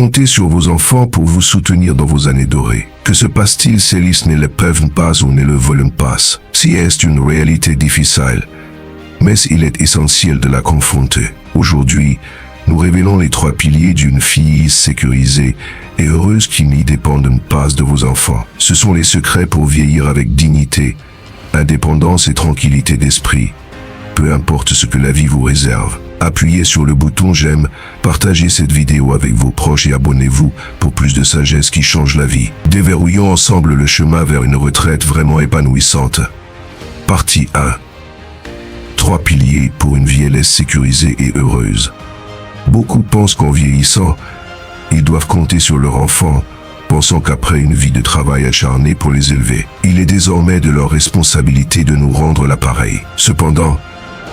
comptez sur vos enfants pour vous soutenir dans vos années dorées. Que se passe-t-il si ils ne le peuvent pas ou ne le veulent pas? Si est une réalité difficile, mais il est essentiel de la confronter. Aujourd'hui, nous révélons les 3 piliers d'une fille sécurisée et heureuse qui n'y dépendent pas de vos enfants. Ce sont les secrets pour vieillir avec dignité, indépendance et tranquillité d'esprit. Peu importe ce que la vie vous réserve. Appuyez sur le bouton j'aime, partagez cette vidéo avec vos proches et abonnez-vous pour plus de sagesse qui change la vie. Déverrouillons ensemble le chemin vers une retraite vraiment épanouissante. Partie 1. 3 piliers pour une vieillesse sécurisée et heureuse. Beaucoup pensent qu'en vieillissant, ils doivent compter sur leur enfant, pensant qu'après une vie de travail acharné pour les élever, il est désormais de leur responsabilité de nous rendre l'appareil. Cependant,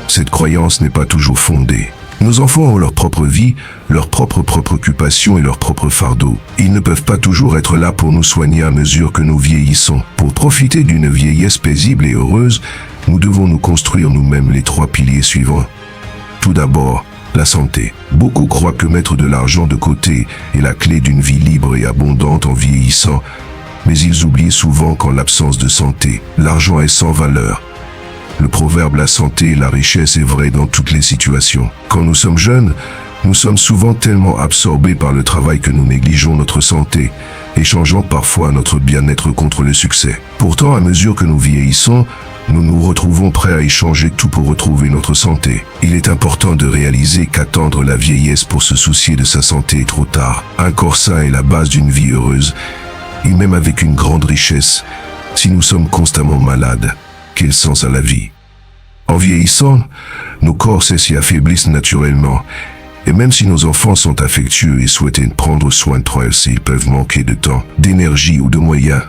cette croyance n'est pas toujours fondée. Nos enfants ont leur propre vie, leurs propres préoccupations et leurs propres fardeaux. Ils ne peuvent pas toujours être là pour nous soigner à mesure que nous vieillissons. Pour profiter d'une vieillesse paisible et heureuse, nous devons nous construire nous-mêmes les 3 piliers suivants. Tout d'abord, la santé. Beaucoup croient que mettre de l'argent de côté est la clé d'une vie libre et abondante en vieillissant, mais ils oublient souvent qu'en l'absence de santé, l'argent est sans valeur. Le proverbe « la santé et la richesse » est vrai dans toutes les situations. Quand nous sommes jeunes, nous sommes souvent tellement absorbés par le travail que nous négligeons notre santé, échangeant parfois notre bien-être contre le succès. Pourtant, à mesure que nous vieillissons, nous nous retrouvons prêts à échanger tout pour retrouver notre santé. Il est important de réaliser qu'attendre la vieillesse pour se soucier de sa santé est trop tard. Un corps sain est la base d'une vie heureuse, et même avec une grande richesse, si nous sommes constamment malades, quel sens à la vie? En vieillissant, nos corps s'y affaiblissent naturellement, et même si nos enfants sont affectueux et souhaitent prendre soin d'eux, ils peuvent manquer de temps, d'énergie ou de moyens.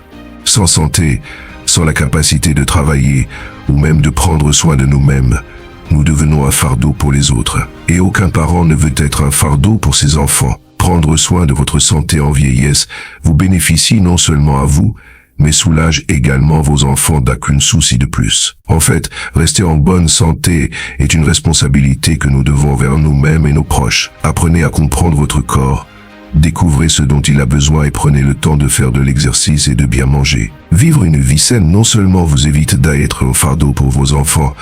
Sans santé, sans la capacité de travailler ou même de prendre soin de nous-mêmes, nous devenons un fardeau pour les autres. Et aucun parent ne veut être un fardeau pour ses enfants. Prendre soin de votre santé en vieillesse vous bénéficie non seulement à vous, mais soulage également vos enfants d'aucun souci de plus. En fait, rester en bonne santé est une responsabilité que nous devons envers nous-mêmes et nos proches. Apprenez à comprendre votre corps, découvrez ce dont il a besoin et prenez le temps de faire de l'exercice et de bien manger. Vivre une vie saine non seulement vous évite d'être un fardeau pour vos enfants,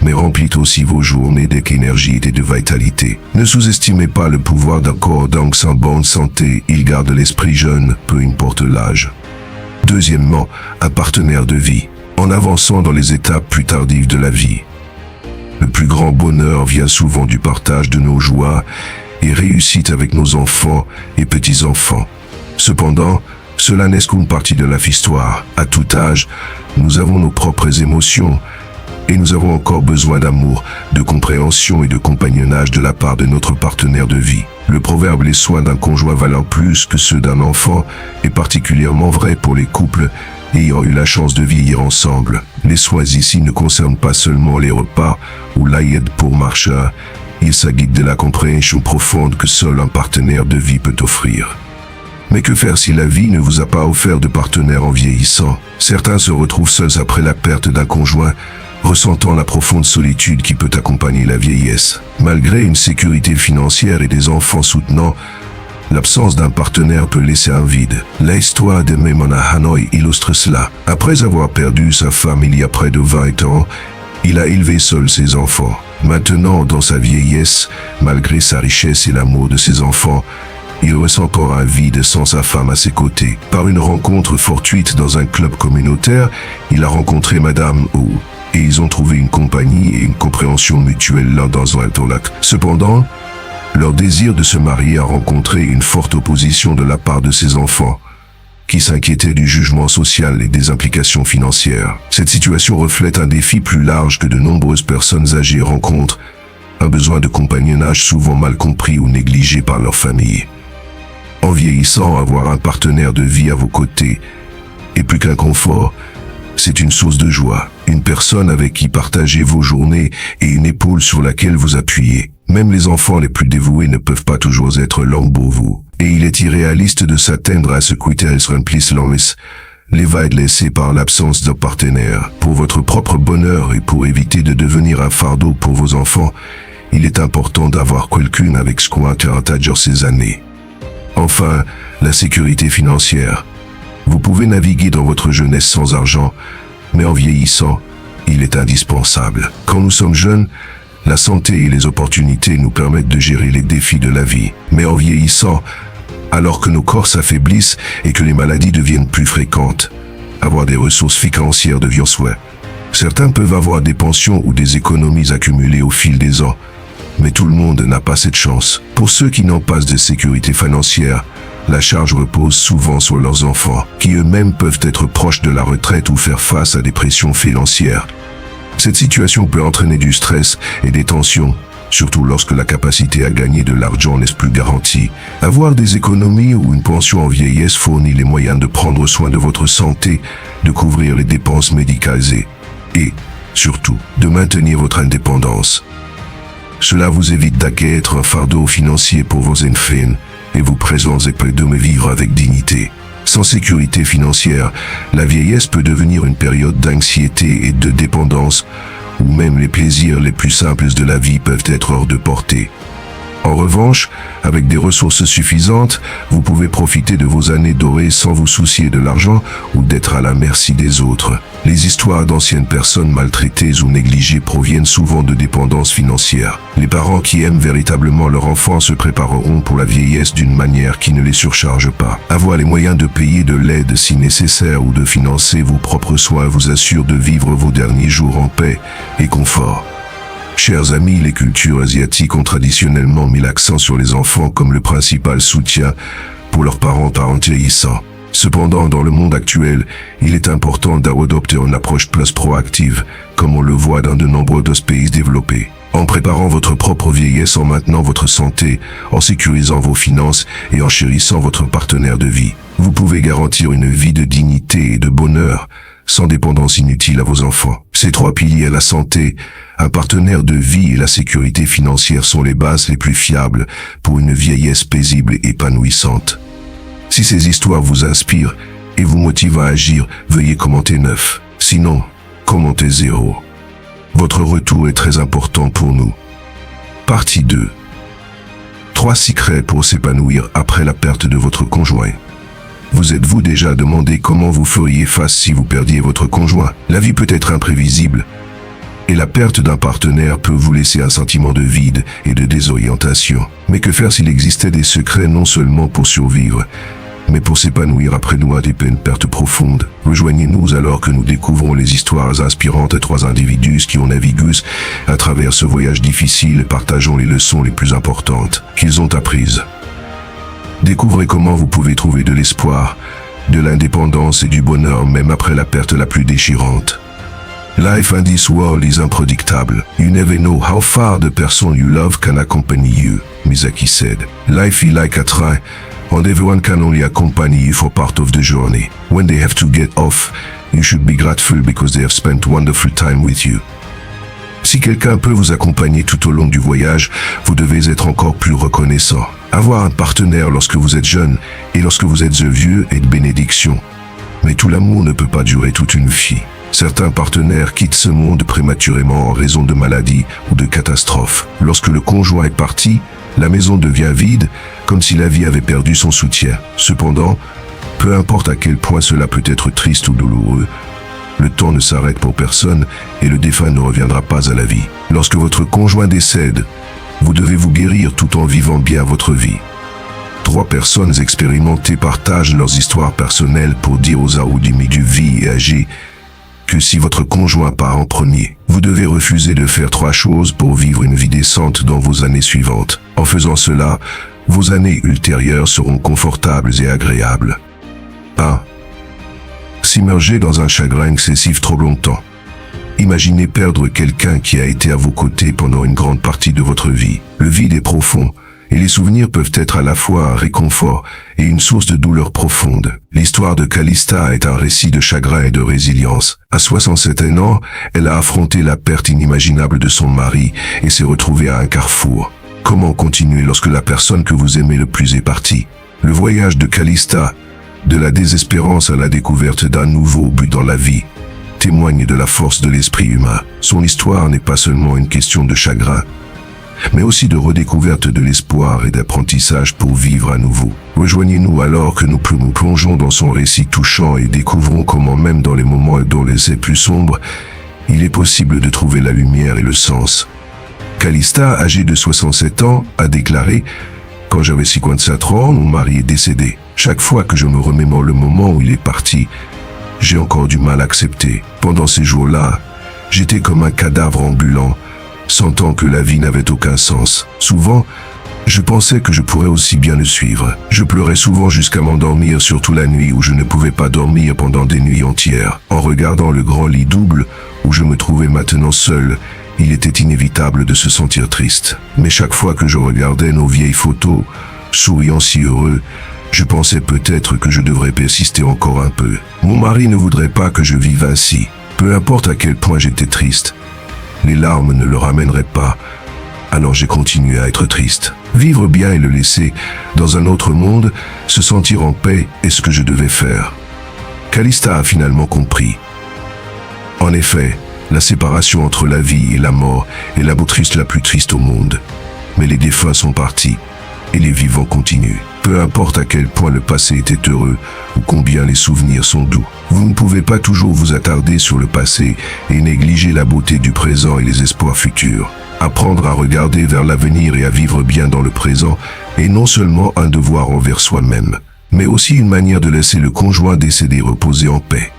mais remplit aussi vos journées d'énergie et de vitalité. Ne sous-estimez pas le pouvoir d'un corps en bonne santé, il garde l'esprit jeune, peu importe l'âge. Deuxièmement, un partenaire de vie. En avançant dans les étapes plus tardives de la vie, le plus grand bonheur vient souvent du partage de nos joies et réussites avec nos enfants et petits-enfants. Cependant, cela n'est qu'une partie de la histoire. À tout âge, nous avons nos propres émotions et nous avons encore besoin d'amour, de compréhension et de compagnonnage de la part de notre partenaire de vie. Le proverbe « les soins d'un conjoint valent plus que ceux d'un enfant » est particulièrement vrai pour les couples ayant eu la chance de vieillir ensemble. Les soins ici ne concernent pas seulement les repas ou l'aide pour marcher, il s'agit de la compréhension profonde que seul un partenaire de vie peut offrir. Mais que faire si la vie ne vous a pas offert de partenaire en vieillissant? Certains se retrouvent seuls après la perte d'un conjoint, ressentant la profonde solitude qui peut accompagner la vieillesse. Malgré une sécurité financière et des enfants soutenants, l'absence d'un partenaire peut laisser un vide. L'histoire de Maimona Hanoï illustre cela. Après avoir perdu sa femme il y a près de 20 ans, il a élevé seul ses enfants. Maintenant, dans sa vieillesse, malgré sa richesse et l'amour de ses enfants, il ressent encore un vide sans sa femme à ses côtés. Par une rencontre fortuite dans un club communautaire, il a rencontré Madame Wu, et ils ont trouvé une compagnie et une compréhension mutuelle l'un dans l'autre. Cependant, leur désir de se marier a rencontré une forte opposition de la part de ses enfants, qui s'inquiétaient du jugement social et des implications financières. Cette situation reflète un défi plus large que de nombreuses personnes âgées rencontrent, un besoin de compagnonnage souvent mal compris ou négligé par leur famille. En vieillissant, avoir un partenaire de vie à vos côtés est plus qu'un confort, c'est une source de joie, une personne avec qui partager vos journées et une épaule sur laquelle vous appuyez. Même les enfants les plus dévoués ne peuvent pas toujours être là pour vous. Et il est irréaliste de s'attendre à ce qu'ils remplissent les vides laissés par l'absence d'un partenaire. Pour votre propre bonheur et pour éviter de devenir un fardeau pour vos enfants, il est important d'avoir quelqu'un avec qui partager ces années. Enfin, la sécurité financière. Vous pouvez naviguer dans votre jeunesse sans argent, mais en vieillissant, il est indispensable. Quand nous sommes jeunes, la santé et les opportunités nous permettent de gérer les défis de la vie. Mais en vieillissant, alors que nos corps s'affaiblissent et que les maladies deviennent plus fréquentes, avoir des ressources financières devient souhait. Certains peuvent avoir des pensions ou des économies accumulées au fil des ans, mais tout le monde n'a pas cette chance. Pour ceux qui n'ont pas de sécurité financière, la charge repose souvent sur leurs enfants, qui eux-mêmes peuvent être proches de la retraite ou faire face à des pressions financières. Cette situation peut entraîner du stress et des tensions, surtout lorsque la capacité à gagner de l'argent n'est plus garantie. Avoir des économies ou une pension en vieillesse fournit les moyens de prendre soin de votre santé, de couvrir les dépenses médicales et, surtout, de maintenir votre indépendance. Cela vous évite d'être un fardeau financier pour vos enfants et vous présente de me vivre avec dignité. Sans sécurité financière, la vieillesse peut devenir une période d'anxiété et de dépendance, où même les plaisirs les plus simples de la vie peuvent être hors de portée. En revanche, avec des ressources suffisantes, vous pouvez profiter de vos années dorées sans vous soucier de l'argent ou d'être à la merci des autres. Les histoires d'anciennes personnes maltraitées ou négligées proviennent souvent de dépendances financières. Les parents qui aiment véritablement leur enfant se prépareront pour la vieillesse d'une manière qui ne les surcharge pas. Avoir les moyens de payer de l'aide si nécessaire ou de financer vos propres soins vous assure de vivre vos derniers jours en paix et confort. Chers amis, les cultures asiatiques ont traditionnellement mis l'accent sur les enfants comme le principal soutien pour leurs parents vieillissants. Cependant, dans le monde actuel, il est important d'adopter une approche plus proactive, comme on le voit dans de nombreux pays développés. En préparant votre propre vieillesse, en maintenant votre santé, en sécurisant vos finances et en chérissant votre partenaire de vie, vous pouvez garantir une vie de dignité et de bonheur, sans dépendance inutile à vos enfants. Ces trois piliers, la santé, un partenaire de vie et la sécurité financière sont les bases les plus fiables pour une vieillesse paisible et épanouissante. Si ces histoires vous inspirent et vous motivent à agir, veuillez commenter 9. Sinon, commentez 0. Votre retour est très important pour nous. Partie 2. 3 secrets pour s'épanouir après la perte de votre conjoint. Vous êtes-vous déjà demandé comment vous feriez face si vous perdiez votre conjoint? La vie peut être imprévisible, et la perte d'un partenaire peut vous laisser un sentiment de vide et de désorientation. Mais que faire s'il existait des secrets non seulement pour survivre, mais pour s'épanouir après une perte profonde? Rejoignez-nous alors que nous découvrons les histoires inspirantes de 3 individus qui ont navigué à travers ce voyage difficile et partageons les leçons les plus importantes qu'ils ont apprises. Découvrez comment vous pouvez trouver de l'espoir, de l'indépendance et du bonheur même après la perte la plus déchirante. Life in this world is unpredictable. You never know how far the person you love can accompany you, Misaki said. Life is like a train, and everyone can only accompany you for part of the journey. When they have to get off, you should be grateful because they have spent wonderful time with you. Si quelqu'un peut vous accompagner tout au long du voyage, vous devez être encore plus reconnaissant. Avoir un partenaire lorsque vous êtes jeune et lorsque vous êtes vieux est de bénédiction. Mais tout l'amour ne peut pas durer toute une vie. Certains partenaires quittent ce monde prématurément en raison de maladies ou de catastrophes. Lorsque le conjoint est parti, la maison devient vide, comme si la vie avait perdu son soutien. Cependant, peu importe à quel point cela peut être triste ou douloureux, le temps ne s'arrête pour personne et le défunt ne reviendra pas à la vie. Lorsque votre conjoint décède, vous devez vous guérir tout en vivant bien votre vie. 3 personnes expérimentées partagent leurs histoires personnelles pour dire aux auditeurs du vie et âgés que si votre conjoint part en premier, vous devez refuser de faire 3 choses pour vivre une vie décente dans vos années suivantes. En faisant cela, vos années ultérieures seront confortables et agréables. 1. S'immerger dans un chagrin excessif trop longtemps. Imaginez perdre quelqu'un qui a été à vos côtés pendant une grande partie de votre vie. Le vide est profond, et les souvenirs peuvent être à la fois un réconfort et une source de douleur profonde. L'histoire de Calista est un récit de chagrin et de résilience. À 67 ans, elle a affronté la perte inimaginable de son mari et s'est retrouvée à un carrefour. Comment continuer lorsque la personne que vous aimez le plus est partie? Le voyage de Calista, de la désespérance à la découverte d'un nouveau but dans la vie, témoigne de la force de l'esprit humain. Son histoire n'est pas seulement une question de chagrin, mais aussi de redécouverte de l'espoir et d'apprentissage pour vivre à nouveau. Rejoignez-nous alors que nous plongeons dans son récit touchant et découvrons comment même dans les moments dont les plus sombres, il est possible de trouver la lumière et le sens. Calista, âgée de 67 ans, a déclaré « Quand j'avais 54 ans, mon mari est décédé. Chaque fois que je me remémore le moment où il est parti, j'ai encore du mal à accepter. Pendant ces jours-là, j'étais comme un cadavre ambulant, sentant que la vie n'avait aucun sens. Souvent, je pensais que je pourrais aussi bien le suivre. Je pleurais souvent jusqu'à m'endormir, surtout la nuit où je ne pouvais pas dormir pendant des nuits entières. En regardant le grand lit double où je me trouvais maintenant seul, il était inévitable de se sentir triste. Mais chaque fois que je regardais nos vieilles photos, souriant si heureux, je pensais peut-être que je devrais persister encore un peu. Mon mari ne voudrait pas que je vive ainsi. Peu importe à quel point j'étais triste, les larmes ne le ramèneraient pas. Alors j'ai continué à être triste. Vivre bien et le laisser, dans un autre monde, se sentir en paix est ce que je devais faire. Calista a finalement compris. En effet, la séparation entre la vie et la mort est la triste la plus triste au monde. Mais les défunts sont partis, et les vivants continuent. Peu importe à quel point le passé était heureux, ou combien les souvenirs sont doux. Vous ne pouvez pas toujours vous attarder sur le passé et négliger la beauté du présent et les espoirs futurs. Apprendre à regarder vers l'avenir et à vivre bien dans le présent est non seulement un devoir envers soi-même, mais aussi une manière de laisser le conjoint décédé reposer en paix.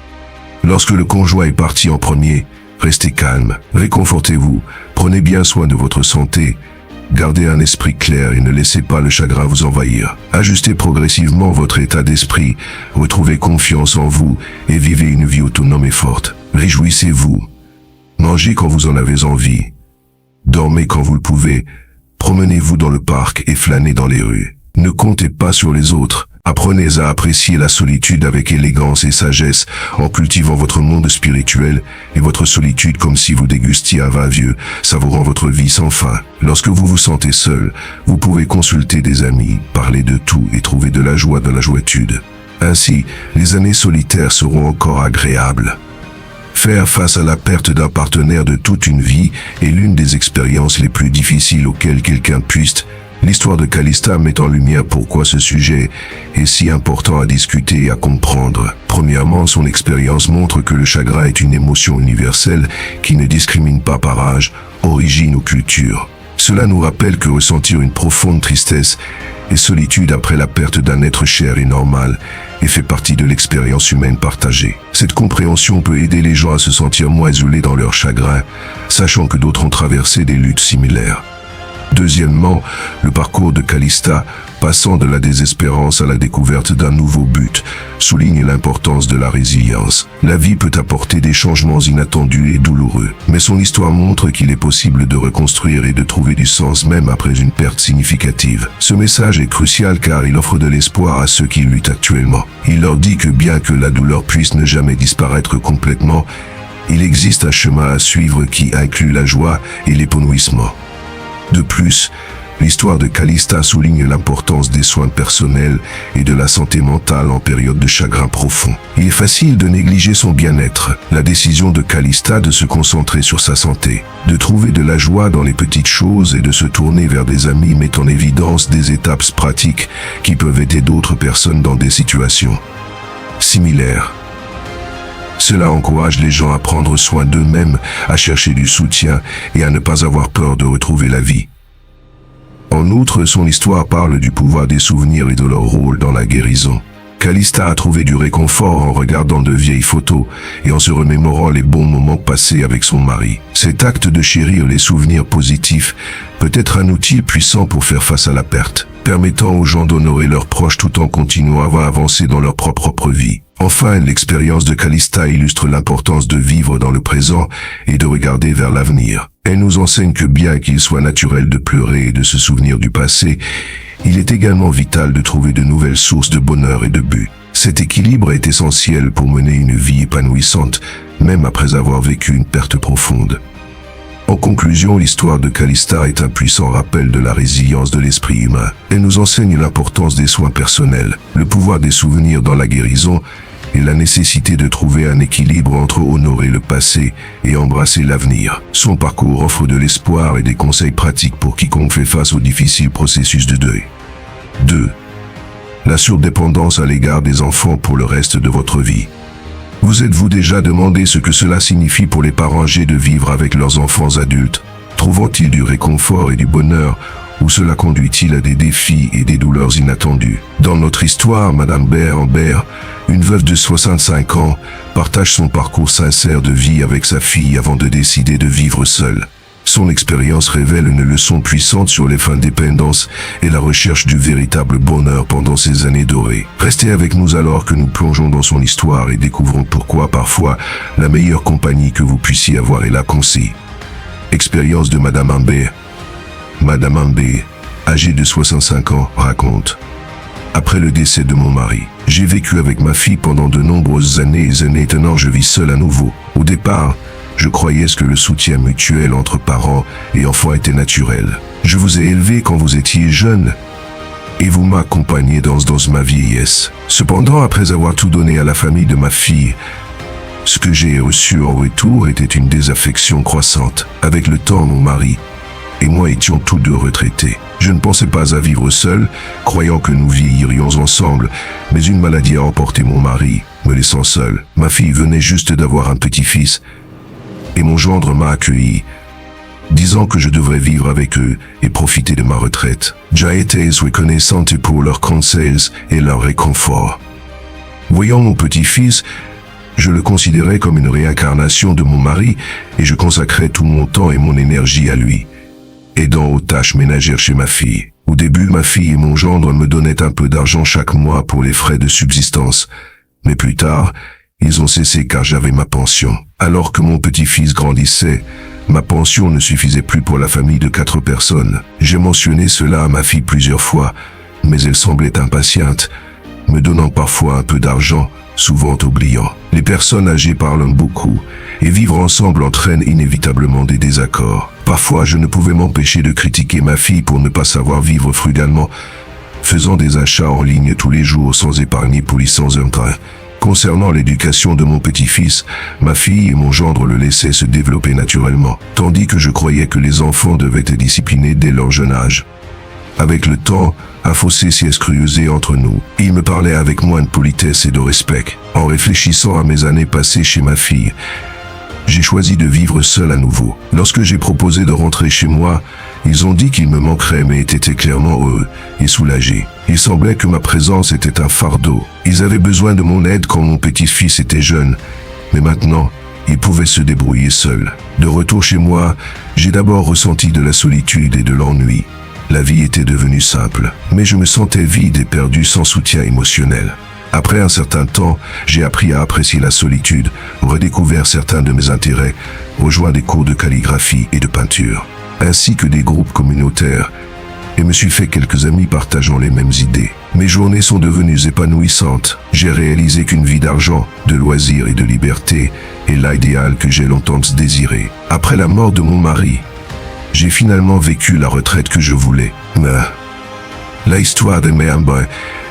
Lorsque le conjoint est parti en premier, restez calme, réconfortez-vous, prenez bien soin de votre santé, gardez un esprit clair et ne laissez pas le chagrin vous envahir. Ajustez progressivement votre état d'esprit, retrouvez confiance en vous et vivez une vie autonome et forte. Réjouissez-vous. Mangez quand vous en avez envie. Dormez quand vous le pouvez. Promenez-vous dans le parc et flânez dans les rues. Ne comptez pas sur les autres. Apprenez à apprécier la solitude avec élégance et sagesse en cultivant votre monde spirituel et votre solitude comme si vous dégustiez un vin vieux, savourant votre vie sans fin. Lorsque vous vous sentez seul, vous pouvez consulter des amis, parler de tout et trouver de la joie dans la joitude. Ainsi, les années solitaires seront encore agréables. Faire face à la perte d'un partenaire de toute une vie est l'une des expériences les plus difficiles auxquelles quelqu'un puisse. L'histoire de Calista met en lumière pourquoi ce sujet est si important à discuter et à comprendre. Premièrement, son expérience montre que le chagrin est une émotion universelle qui ne discrimine pas par âge, origine ou culture. Cela nous rappelle que ressentir une profonde tristesse et solitude après la perte d'un être cher est normal et fait partie de l'expérience humaine partagée. Cette compréhension peut aider les gens à se sentir moins isolés dans leur chagrin, sachant que d'autres ont traversé des luttes similaires. Deuxièmement, le parcours de Calista, passant de la désespérance à la découverte d'un nouveau but, souligne l'importance de la résilience. La vie peut apporter des changements inattendus et douloureux, mais son histoire montre qu'il est possible de reconstruire et de trouver du sens même après une perte significative. Ce message est crucial car il offre de l'espoir à ceux qui luttent actuellement. Il leur dit que bien que la douleur puisse ne jamais disparaître complètement, il existe un chemin à suivre qui inclut la joie et l'épanouissement. De plus, l'histoire de Calista souligne l'importance des soins personnels et de la santé mentale en période de chagrin profond. Il est facile de négliger son bien-être. La décision de Calista de se concentrer sur sa santé, de trouver de la joie dans les petites choses et de se tourner vers des amis met en évidence des étapes pratiques qui peuvent aider d'autres personnes dans des situations similaires. Cela encourage les gens à prendre soin d'eux-mêmes, à chercher du soutien et à ne pas avoir peur de retrouver la vie. En outre, son histoire parle du pouvoir des souvenirs et de leur rôle dans la guérison. Calista a trouvé du réconfort en regardant de vieilles photos et en se remémorant les bons moments passés avec son mari. Cet acte de chérir les souvenirs positifs peut être un outil puissant pour faire face à la perte, permettant aux gens d'honorer leurs proches tout en continuant à avancer dans leur propre vie. Enfin, l'expérience de Calista illustre l'importance de vivre dans le présent et de regarder vers l'avenir. Elle nous enseigne que bien qu'il soit naturel de pleurer et de se souvenir du passé, il est également vital de trouver de nouvelles sources de bonheur et de but. Cet équilibre est essentiel pour mener une vie épanouissante, même après avoir vécu une perte profonde. En conclusion, l'histoire de Calista est un puissant rappel de la résilience de l'esprit humain. Elle nous enseigne l'importance des soins personnels, le pouvoir des souvenirs dans la guérison et la nécessité de trouver un équilibre entre honorer le passé et embrasser l'avenir. Son parcours offre de l'espoir et des conseils pratiques pour quiconque fait face au difficile processus de deuil. 2. La surdépendance à l'égard des enfants pour le reste de votre vie. Vous êtes-vous déjà demandé ce que cela signifie pour les parents âgés de vivre avec leurs enfants adultes? Trouvent-ils du réconfort et du bonheur, ou cela conduit-il à des défis et des douleurs inattendues? Dans notre histoire, Madame Amber, une veuve de 65 ans, partage son parcours sincère de vie avec sa fille avant de décider de vivre seule. Son expérience révèle une leçon puissante sur les indépendances et la recherche du véritable bonheur pendant ces années dorées. Restez avec nous alors que nous plongeons dans son histoire et découvrons pourquoi parfois la meilleure compagnie que vous puissiez avoir est la conseil. Expérience de Madame Amber. Madame Amber, âgée de 65 ans, raconte: après le décès de mon mari, j'ai vécu avec ma fille pendant de nombreuses années et maintenant je vis seul à nouveau. Au départ, je croyais que le soutien mutuel entre parents et enfants était naturel. Je vous ai élevé quand vous étiez jeune et vous m'accompagnez dans ma vieillesse. Cependant, après avoir tout donné à la famille de ma fille, ce que j'ai reçu en retour était une désaffection croissante. Avec le temps, mon mari et moi étions tous deux retraités. Je ne pensais pas à vivre seul, croyant que nous vieillirions ensemble, mais une maladie a emporté mon mari, me laissant seul. Ma fille venait juste d'avoir un petit-fils, et mon gendre m'a accueilli, disant que je devrais vivre avec eux et profiter de ma retraite. J'ai été reconnaissante pour leurs conseils et leur réconfort. Voyant mon petit-fils, je le considérais comme une réincarnation de mon mari et je consacrais tout mon temps et mon énergie à lui, aidant aux tâches ménagères chez ma fille. Au début, ma fille et mon gendre me donnaient un peu d'argent chaque mois pour les frais de subsistance, mais plus tard, ils ont cessé car j'avais ma pension. Alors que mon petit-fils grandissait, ma pension ne suffisait plus pour la famille de 4 personnes. J'ai mentionné cela à ma fille plusieurs fois, mais elle semblait impatiente, me donnant parfois un peu d'argent, souvent oubliant. Les personnes âgées parlent beaucoup, et vivre ensemble entraîne inévitablement des désaccords. Parfois, je ne pouvais m'empêcher de critiquer ma fille pour ne pas savoir vivre frugalement, faisant des achats en ligne tous les jours sans épargner pour sans un train. Concernant l'éducation de mon petit-fils, ma fille et mon gendre le laissaient se développer naturellement, tandis que je croyais que les enfants devaient être disciplinés dès leur jeune âge. Avec le temps, un fossé s'est creusé entre nous. Il me parlait avec moins de politesse et de respect. En réfléchissant à mes années passées chez ma fille, j'ai choisi de vivre seul à nouveau. Lorsque j'ai proposé de rentrer chez moi, ils ont dit qu'ils me manqueraient mais étaient clairement heureux et soulagés. Il semblait que ma présence était un fardeau. Ils avaient besoin de mon aide quand mon petit-fils était jeune, mais maintenant, ils pouvaient se débrouiller seuls. De retour chez moi, j'ai d'abord ressenti de la solitude et de l'ennui. La vie était devenue simple, mais je me sentais vide et perdu sans soutien émotionnel. Après un certain temps, j'ai appris à apprécier la solitude, redécouvert certains de mes intérêts, rejoint des cours de calligraphie et de peinture, ainsi que des groupes communautaires, et me suis fait quelques amis partageant les mêmes idées. Mes journées sont devenues épanouissantes. J'ai réalisé qu'une vie d'argent, de loisirs et de liberté est l'idéal que j'ai longtemps désiré. Après la mort de mon mari, j'ai finalement vécu la retraite que je voulais. Mais la histoire de Amber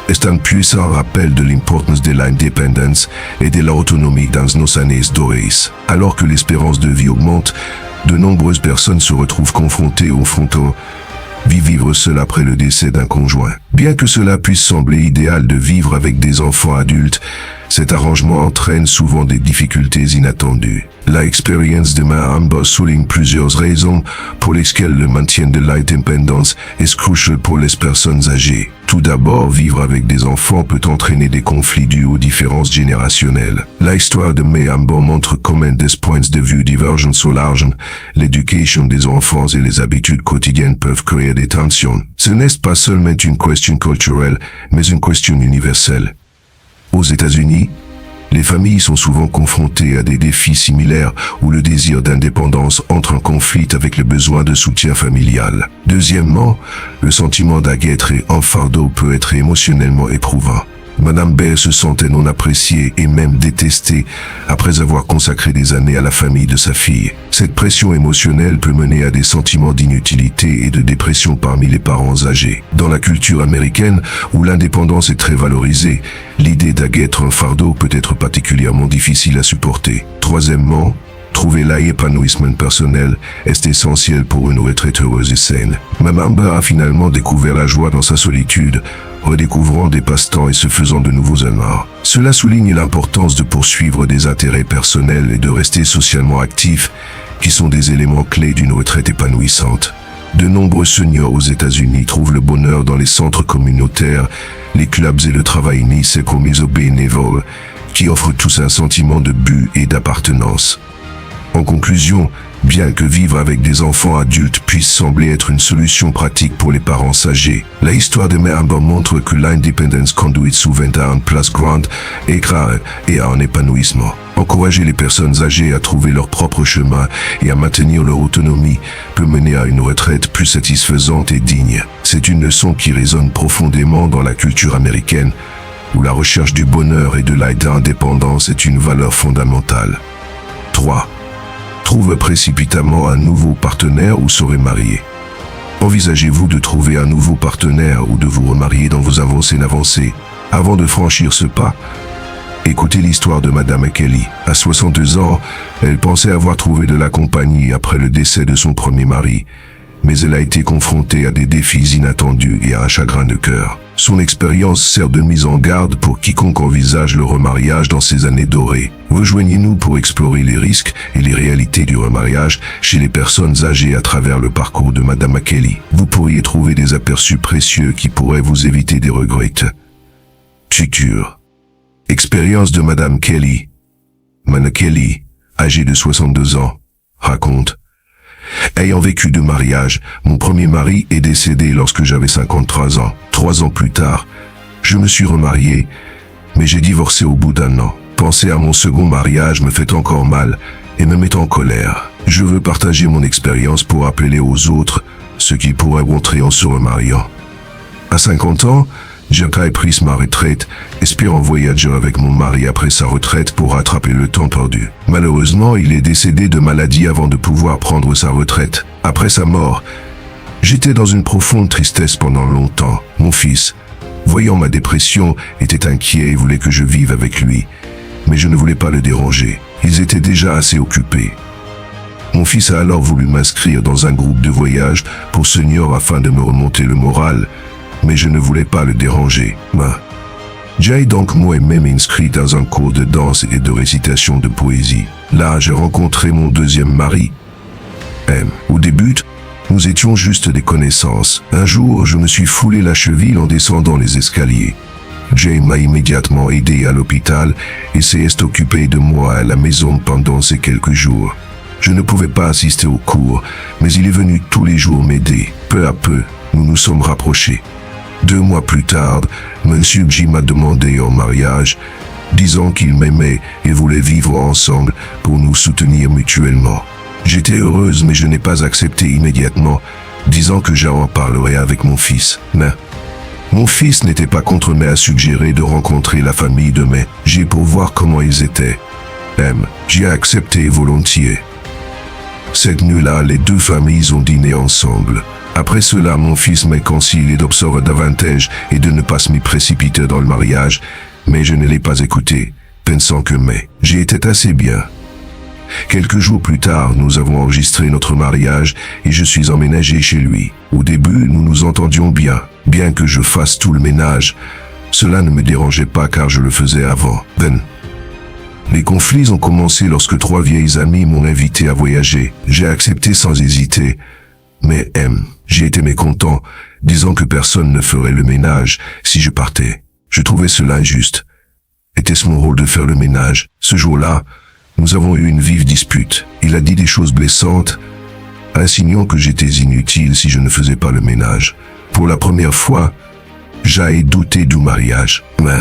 est un puissant rappel de l'importance de l'indépendance et de l'autonomie dans nos années dorées. Alors que l'espérance de vie augmente, de nombreuses personnes se retrouvent confrontées au fronton, vivre seul après le décès d'un conjoint. Bien que cela puisse sembler idéal de vivre avec des enfants adultes, cet arrangement entraîne souvent des difficultés inattendues. L'expérience de Amber souligne plusieurs raisons pour lesquelles le maintien de l'indépendance est crucial pour les personnes âgées. Tout d'abord, vivre avec des enfants peut entraîner des conflits dus aux différences générationnelles. L'histoire de Amber montre comment des points de vue divergents sur l'argent, l'éducation des enfants et les habitudes quotidiennes peuvent créer des tensions. Ce n'est pas seulement une question culturelle, mais une question universelle. Aux États-Unis, les familles sont souvent confrontées à des défis similaires où le désir d'indépendance entre en conflit avec le besoin de soutien familial. Deuxièmement, le sentiment d'être un fardeau peut être émotionnellement éprouvant. Madame B se sentait non appréciée et même détestée après avoir consacré des années à la famille de sa fille. Cette pression émotionnelle peut mener à des sentiments d'inutilité et de dépression parmi les parents âgés. Dans la culture américaine, où l'indépendance est très valorisée, l'idée d'être un fardeau peut être particulièrement difficile à supporter. Troisièmement, trouver l'épanouissement personnel est essentiel pour une retraite heureuse et saine. Mme Amber a finalement découvert la joie dans sa solitude, redécouvrant des passe-temps et se faisant de nouveaux amis. Cela souligne l'importance de poursuivre des intérêts personnels et de rester socialement actif, qui sont des éléments clés d'une retraite épanouissante. De nombreux seniors aux États-Unis trouvent le bonheur dans les centres communautaires, les clubs et le travail initié commis aux bénévoles, qui offrent tous un sentiment de but et d'appartenance. En conclusion, bien que vivre avec des enfants adultes puisse sembler être une solution pratique pour les parents âgés, la histoire de Mère Amber montre que l'indépendance conduit souvent à une place grande et à un épanouissement. Encourager les personnes âgées à trouver leur propre chemin et à maintenir leur autonomie peut mener à une retraite plus satisfaisante et digne. C'est une leçon qui résonne profondément dans la culture américaine, où la recherche du bonheur et de l'indépendance est une valeur fondamentale. 3. Trouve précipitamment un nouveau partenaire ou se remarier. Envisagez-vous de trouver un nouveau partenaire ou de vous remarier dans vos avancées? Avant de franchir ce pas, écoutez l'histoire de Madame Kelly. À 62 ans, elle pensait avoir trouvé de la compagnie après le décès de son premier mari, mais elle a été confrontée à des défis inattendus et à un chagrin de cœur. Son expérience sert de mise en garde pour quiconque envisage le remariage dans ces années dorées. Rejoignez-nous pour explorer les risques et les réalités du remariage chez les personnes âgées à travers le parcours de Madame Kelly. Vous pourriez trouver des aperçus précieux qui pourraient vous éviter des regrets. Tuture. Expérience de Madame Kelly. Madame Kelly, âgée de 62 ans, raconte: ayant vécu de mariage, mon premier mari est décédé lorsque j'avais 53 ans. 3 ans plus tard, je me suis remarié, mais j'ai divorcé au bout d'un an. Penser à mon second mariage me fait encore mal et me met en colère. Je veux partager mon expérience pour appeler aux autres ce qu'ils pourraient montrer en se remariant. À 50 ans, j'ai pris ma retraite, espérant voyager avec mon mari après sa retraite pour rattraper le temps perdu. Malheureusement, il est décédé de maladie avant de pouvoir prendre sa retraite. Après sa mort, j'étais dans une profonde tristesse pendant longtemps. Mon fils, voyant ma dépression, était inquiet et voulait que je vive avec lui, mais je ne voulais pas le déranger. Ils étaient déjà assez occupés. Mon fils a alors voulu m'inscrire dans un groupe de voyage pour seniors afin de me remonter le moral, mais je ne voulais pas le déranger. J'ai donc moi-même inscrit dans un cours de danse et de récitation de poésie. Là, j'ai rencontré mon deuxième mari, M. Au début, nous étions juste des connaissances. Un jour, je me suis foulé la cheville en descendant les escaliers. Jay m'a immédiatement aidé à l'hôpital et s'est occupé de moi à la maison pendant ces quelques jours. Je ne pouvais pas assister aux cours, mais il est venu tous les jours m'aider. Peu à peu, nous nous sommes rapprochés. 2 mois plus tard, M. J m'a demandé en mariage, disant qu'il m'aimait et voulait vivre ensemble pour nous soutenir mutuellement. J'étais heureuse, mais je n'ai pas accepté immédiatement, disant que j'en parlerais avec mon fils. Mais mon fils n'était pas contre, mais a suggéré de rencontrer la famille de mes J pour voir comment ils étaient. J'ai accepté volontiers. Cette nuit-là, les 2 familles ont dîné ensemble. Après cela, mon fils m'a conseillé d'observer davantage et de ne pas se m'y précipiter dans le mariage, mais je ne l'ai pas écouté, pensant que j'ai été assez bien. Quelques jours plus tard, nous avons enregistré notre mariage et je suis emménagé chez lui. Au début, nous nous entendions bien que je fasse tout le ménage. Cela ne me dérangeait pas car je le faisais avant. Les conflits ont commencé lorsque 3 vieilles amies m'ont invité à voyager. J'ai accepté sans hésiter, mais j'ai été mécontent, disant que personne ne ferait le ménage si je partais. Je trouvais cela injuste. Était-ce mon rôle de faire le ménage? Ce jour-là, nous avons eu une vive dispute. Il a dit des choses blessantes, insinuant que j'étais inutile si je ne faisais pas le ménage. Pour la première fois, j'ai douté du mariage. Mais,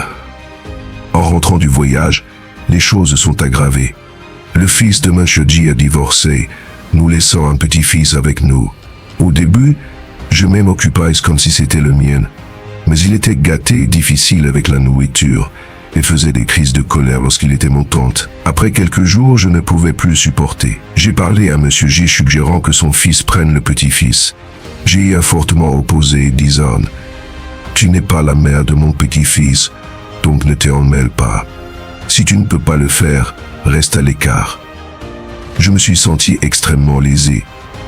en rentrant du voyage, les choses sont aggravées. Le fils de M. J a divorcé, nous laissant un petit-fils avec nous. Au début, je m'occupais comme si c'était le mien. Mais il était gâté et difficile avec la nourriture et faisait des crises de colère lorsqu'il était montante. Après quelques jours, je ne pouvais plus supporter. J'ai parlé à Monsieur G suggérant que son fils prenne le petit-fils. J'ai a fortement opposé, disant « Tu n'es pas la mère de mon petit-fils, donc ne t'en mêle pas. Si tu ne peux pas le faire, reste à l'écart. » Je me suis senti extrêmement lésé,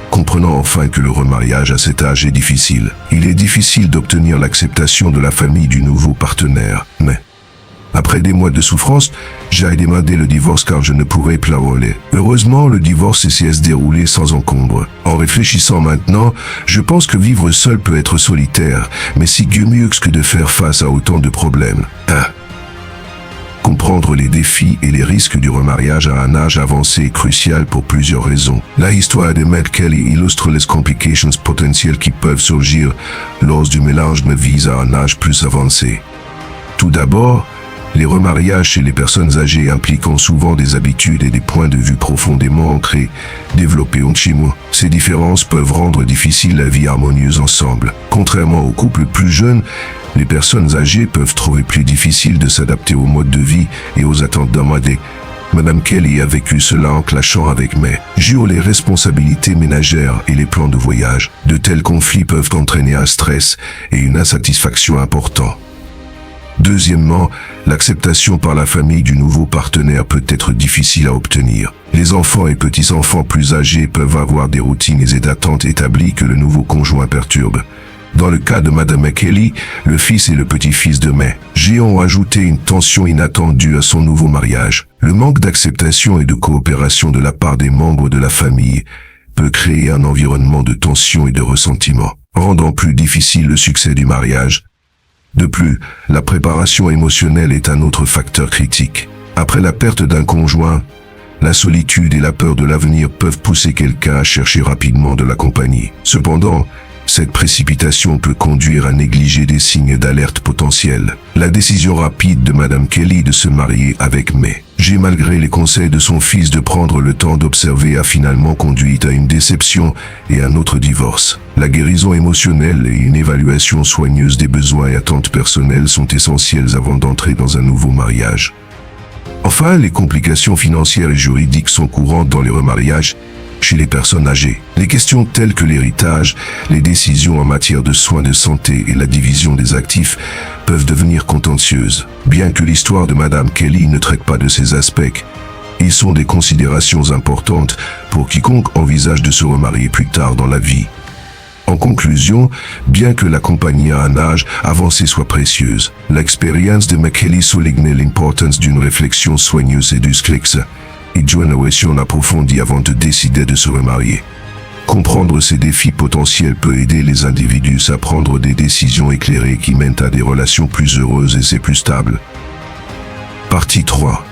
comprenant enfin que le remariage à cet âge est difficile. Il est difficile d'obtenir l'acceptation de la famille du nouveau partenaire, mais après des mois de souffrance, j'ai demandé le divorce car je ne pourrais plus rouler. Heureusement, le divorce s'est déroulé sans encombre. En réfléchissant maintenant, je pense que vivre seul peut être solitaire, mais c'est mieux que de faire face à autant de problèmes. 1. Comprendre les défis et les risques du remariage à un âge avancé est crucial pour plusieurs raisons. La histoire de Matt Kelly illustre les complications potentielles qui peuvent surgir lors du mélange de vie à un âge plus avancé. Tout d'abord, les remariages chez les personnes âgées impliquant souvent des habitudes et des points de vue profondément ancrés, développés en chimo. Ces différences peuvent rendre difficile la vie harmonieuse ensemble. Contrairement aux couples plus jeunes, les personnes âgées peuvent trouver plus difficile de s'adapter au mode de vie et aux attentes d'un mode. Madame Kelly a vécu cela en clashant avec les responsabilités ménagères et les plans de voyage. De tels conflits peuvent entraîner un stress et une insatisfaction importante. Deuxièmement, l'acceptation par la famille du nouveau partenaire peut être difficile à obtenir. Les enfants et petits-enfants plus âgés peuvent avoir des routines et des attentes établies que le nouveau conjoint perturbe. Dans le cas de Madame Kelly, le fils et le petit-fils de G ont ajouté une tension inattendue à son nouveau mariage. Le manque d'acceptation et de coopération de la part des membres de la famille peut créer un environnement de tension et de ressentiment, rendant plus difficile le succès du mariage. De plus, la préparation émotionnelle est un autre facteur critique. Après la perte d'un conjoint, la solitude et la peur de l'avenir peuvent pousser quelqu'un à chercher rapidement de la compagnie. Cependant, cette précipitation peut conduire à négliger des signes d'alerte potentiels. La décision rapide de Madame Kelly de se marier avec G malgré les conseils de son fils de prendre le temps d'observer a finalement conduit à une déception et un autre divorce. La guérison émotionnelle et une évaluation soigneuse des besoins et attentes personnelles sont essentielles avant d'entrer dans un nouveau mariage. Enfin, les complications financières et juridiques sont courantes dans les remariages chez les personnes âgées. Les questions telles que l'héritage, les décisions en matière de soins de santé et la division des actifs peuvent devenir contentieuses. Bien que l'histoire de Madame Kelly ne traite pas de ces aspects, ils sont des considérations importantes pour quiconque envisage de se remarier plus tard dans la vie. En conclusion, bien que la compagnie à un âge avancé soit précieuse, l'expérience de Kelly souligne l'importance d'une réflexion soigneuse et discrète et d'une évaluation approfondie avant de décider de se remarier. Comprendre ces défis potentiels peut aider les individus à prendre des décisions éclairées qui mènent à des relations plus heureuses et plus stables. Partie 3.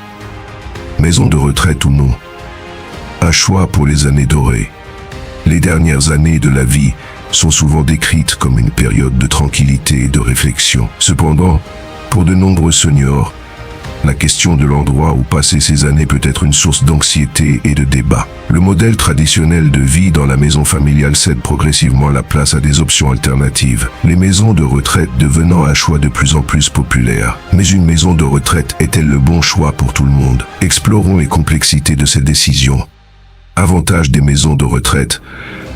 Maison de retraite ou non. Un choix pour les années dorées. Les dernières années de la vie sont souvent décrites comme une période de tranquillité et de réflexion. Cependant, pour de nombreux seniors, la question de l'endroit où passer ces années peut être une source d'anxiété et de débat. Le modèle traditionnel de vie dans la maison familiale cède progressivement la place à des options alternatives, les maisons de retraite devenant un choix de plus en plus populaire. Mais une maison de retraite est-elle le bon choix pour tout le monde? Explorons les complexités de ces décisions. Avantages des maisons de retraite.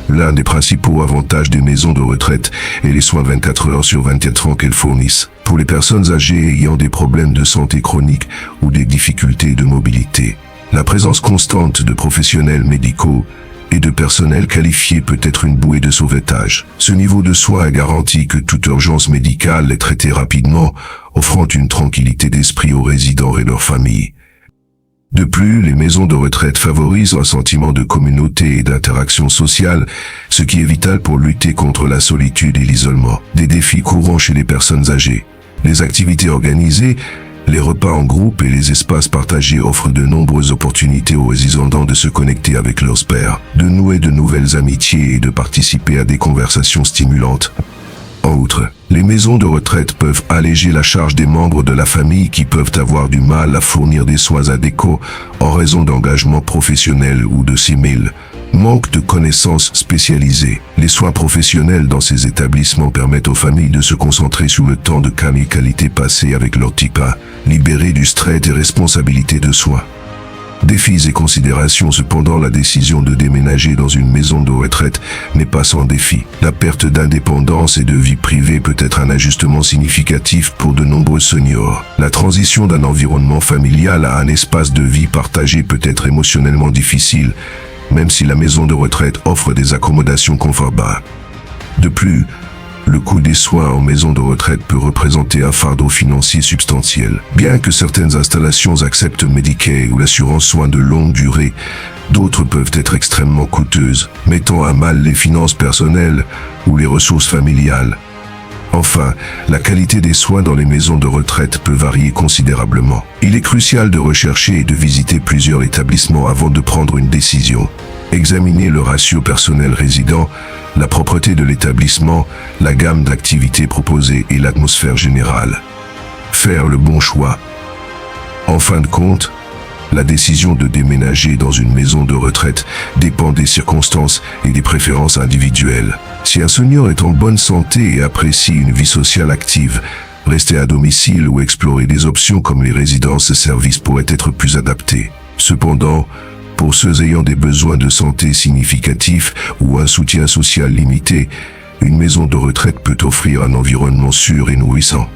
L'un des principaux avantages des maisons de retraite est les soins 24 heures sur 24 ans qu'elles fournissent. Pour les personnes âgées ayant des problèmes de santé chroniques ou des difficultés de mobilité, la présence constante de professionnels médicaux et de personnel qualifié peut être une bouée de sauvetage. Ce niveau de soins garantit que toute urgence médicale est traitée rapidement, offrant une tranquillité d'esprit aux résidents et leurs familles. De plus, les maisons de retraite favorisent un sentiment de communauté et d'interaction sociale, ce qui est vital pour lutter contre la solitude et l'isolement. Des défis courants chez les personnes âgées. Les activités organisées, les repas en groupe et les espaces partagés offrent de nombreuses opportunités aux résidents de se connecter avec leurs pairs, de nouer de nouvelles amitiés et de participer à des conversations stimulantes. En outre, les maisons de retraite peuvent alléger la charge des membres de la famille qui peuvent avoir du mal à fournir des soins adéquats en raison d'engagements professionnels ou de simil, Manque de connaissances spécialisées. Les soins professionnels dans ces établissements permettent aux familles de se concentrer sur le temps de qualité passé avec leur type 1, libérés du stress et responsabilités de soins. Défis et considérations. Cependant, la décision de déménager dans une maison de retraite n'est pas sans défi. La perte d'indépendance et de vie privée peut être un ajustement significatif pour de nombreux seniors. La transition d'un environnement familial à un espace de vie partagé peut être émotionnellement difficile, même si la maison de retraite offre des accommodations confortables. De plus, le coût des soins en maison de retraite peut représenter un fardeau financier substantiel. Bien que certaines installations acceptent Medicaid ou l'assurance soins de longue durée, d'autres peuvent être extrêmement coûteuses, mettant à mal les finances personnelles ou les ressources familiales. Enfin, la qualité des soins dans les maisons de retraite peut varier considérablement. Il est crucial de rechercher et de visiter plusieurs établissements avant de prendre une décision. Examiner le ratio personnel résident, la propreté de l'établissement, la gamme d'activités proposées et l'atmosphère générale. Faire le bon choix. En fin de compte, la décision de déménager dans une maison de retraite dépend des circonstances et des préférences individuelles. Si un senior est en bonne santé et apprécie une vie sociale active, rester à domicile ou explorer des options comme les résidences et services pourraient être plus adaptés. Cependant, pour ceux ayant des besoins de santé significatifs ou un soutien social limité, une maison de retraite peut offrir un environnement sûr et nourrissant.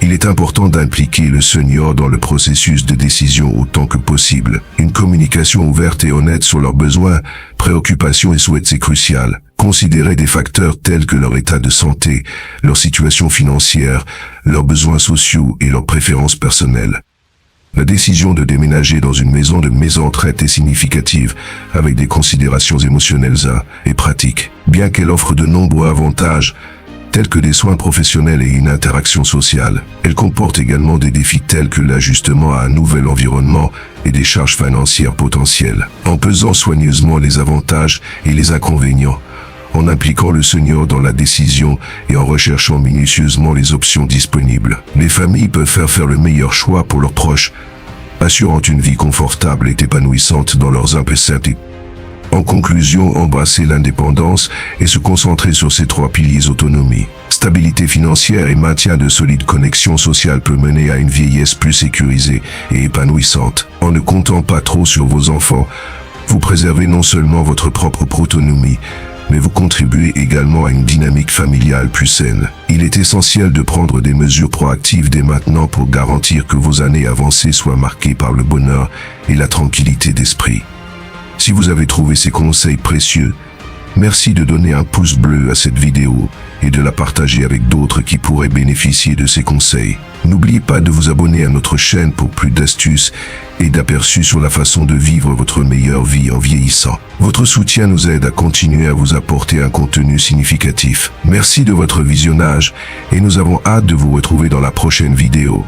Il est important d'impliquer le senior dans le processus de décision autant que possible. Une communication ouverte et honnête sur leurs besoins, préoccupations et souhaits est cruciale. Considérer des facteurs tels que leur état de santé, leur situation financière, leurs besoins sociaux et leurs préférences personnelles. La décision de déménager dans une maison de retraite est significative, avec des considérations émotionnelles et pratiques. Bien qu'elle offre de nombreux avantages, tels que des soins professionnels et une interaction sociale, elle comporte également des défis tels que l'ajustement à un nouvel environnement et des charges financières potentielles. En pesant soigneusement les avantages et les inconvénients, en impliquant le senior dans la décision et en recherchant minutieusement les options disponibles, les familles peuvent faire le meilleur choix pour leurs proches, assurant une vie confortable et épanouissante dans leurs imperceptibles. En conclusion, embrasser l'indépendance et se concentrer sur ces trois piliers: autonomie, stabilité financière et maintien de solides connexions sociales peut mener à une vieillesse plus sécurisée et épanouissante. En ne comptant pas trop sur vos enfants, vous préservez non seulement votre propre autonomie, mais vous contribuez également à une dynamique familiale plus saine. Il est essentiel de prendre des mesures proactives dès maintenant pour garantir que vos années avancées soient marquées par le bonheur et la tranquillité d'esprit. Si vous avez trouvé ces conseils précieux, merci de donner un pouce bleu à cette vidéo et de la partager avec d'autres qui pourraient bénéficier de ces conseils. N'oubliez pas de vous abonner à notre chaîne pour plus d'astuces et d'aperçus sur la façon de vivre votre meilleure vie en vieillissant. Votre soutien nous aide à continuer à vous apporter un contenu significatif. Merci de votre visionnage et nous avons hâte de vous retrouver dans la prochaine vidéo.